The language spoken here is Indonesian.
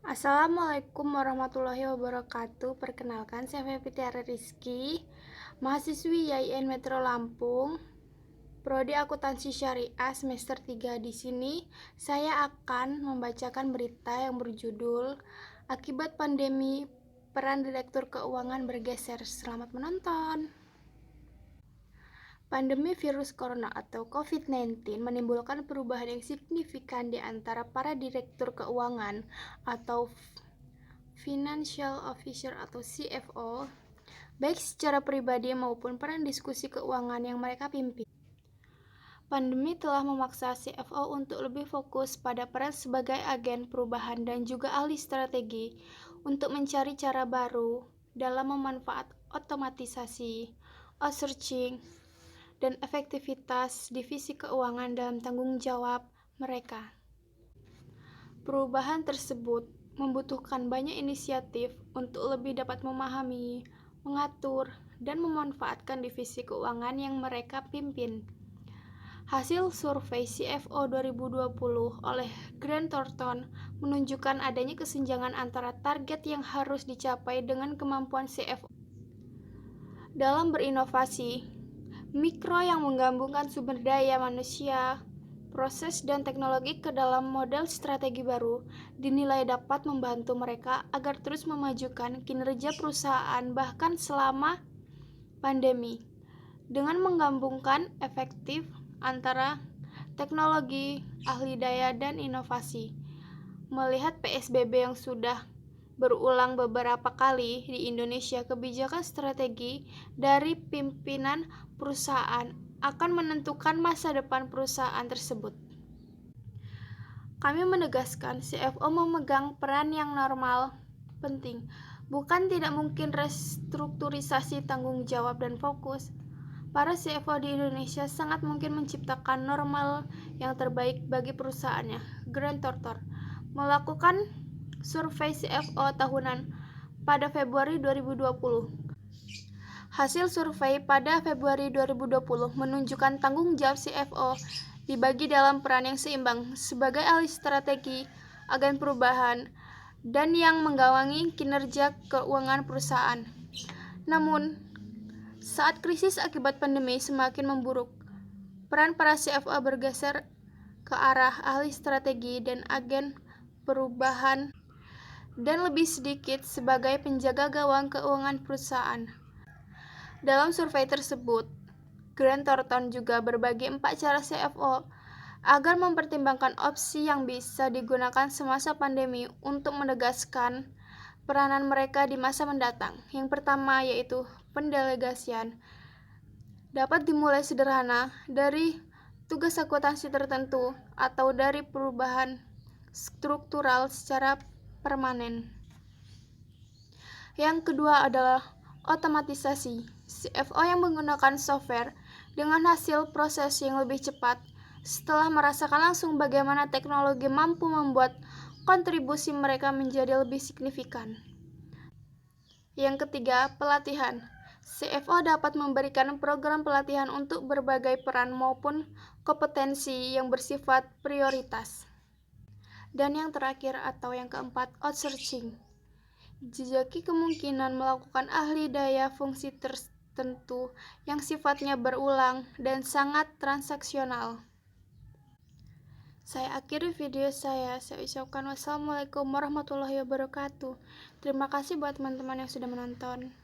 Assalamualaikum warahmatullahi wabarakatuh. Perkenalkan, saya Fevi Tiara Rizky, mahasiswi YIN Metro Lampung, Prodi Akuntansi Syariah semester 3. Di sini saya akan membacakan berita yang berjudul Akibat Pandemi, Peran Direktur Keuangan Bergeser. Selamat menonton. Pandemi virus corona atau COVID-19 menimbulkan perubahan yang signifikan di antara para direktur keuangan atau Financial Officer atau CFO, baik secara pribadi maupun peran diskusi keuangan yang mereka pimpin. Pandemi telah memaksa CFO untuk lebih fokus pada peran sebagai agen perubahan dan juga ahli strategi untuk mencari cara baru dalam memanfaatkan otomatisasi, outsourcing, dan efektivitas divisi keuangan dalam tanggung jawab mereka. Perubahan tersebut membutuhkan banyak inisiatif untuk lebih dapat memahami, mengatur, dan memanfaatkan divisi keuangan yang mereka pimpin. Hasil survei CFO 2020 oleh Grant Thornton menunjukkan adanya kesenjangan antara target yang harus dicapai dengan kemampuan CFO dalam berinovasi mikro yang menggabungkan sumber daya manusia, proses, dan teknologi ke dalam model strategi baru dinilai dapat membantu mereka agar terus memajukan kinerja perusahaan bahkan selama pandemi. Dengan menggabungkan efektif antara teknologi, ahli daya, dan inovasi. Melihat PSBB yang sudah berulang beberapa kali di Indonesia, kebijakan strategi dari pimpinan perusahaan akan menentukan masa depan perusahaan tersebut. Kami menegaskan CFO memegang peran yang normal penting, bukan tidak mungkin restrukturisasi tanggung jawab dan fokus. Para CFO di Indonesia sangat mungkin menciptakan normal yang terbaik bagi perusahaannya. Grant Thornton melakukan survei CFO tahunan pada Februari 2020. Hasil survei pada Februari 2020 menunjukkan tanggung jawab CFO dibagi dalam peran yang seimbang sebagai ahli strategi, agen perubahan, dan yang menggawangi kinerja keuangan perusahaan. Namun, saat krisis akibat pandemi semakin memburuk, peran para CFO bergeser ke arah ahli strategi dan agen perubahan dan lebih sedikit sebagai penjaga gawang keuangan perusahaan. Dalam survei tersebut, Grant Thornton juga berbagi 4 cara CFO agar mempertimbangkan opsi yang bisa digunakan semasa pandemi untuk menegaskan peranan mereka di masa mendatang. Yang pertama yaitu pendelegasian. Dapat dimulai sederhana dari tugas akuntansi tertentu atau dari perubahan struktural secara permanen. Yang kedua adalah otomatisasi. CFO yang menggunakan software dengan hasil proses yang lebih cepat setelah merasakan langsung bagaimana teknologi mampu membuat kontribusi mereka menjadi lebih signifikan. Yang ketiga, pelatihan. CFO dapat memberikan program pelatihan untuk berbagai peran maupun kompetensi yang bersifat prioritas. Dan yang terakhir atau yang keempat, outsourcing. Jejaki kemungkinan melakukan ahli daya fungsi tertentu yang sifatnya berulang dan sangat transaksional. Saya akhiri video saya ucapkan wassalamualaikum warahmatullahi wabarakatuh. Terima kasih buat teman-teman yang sudah menonton.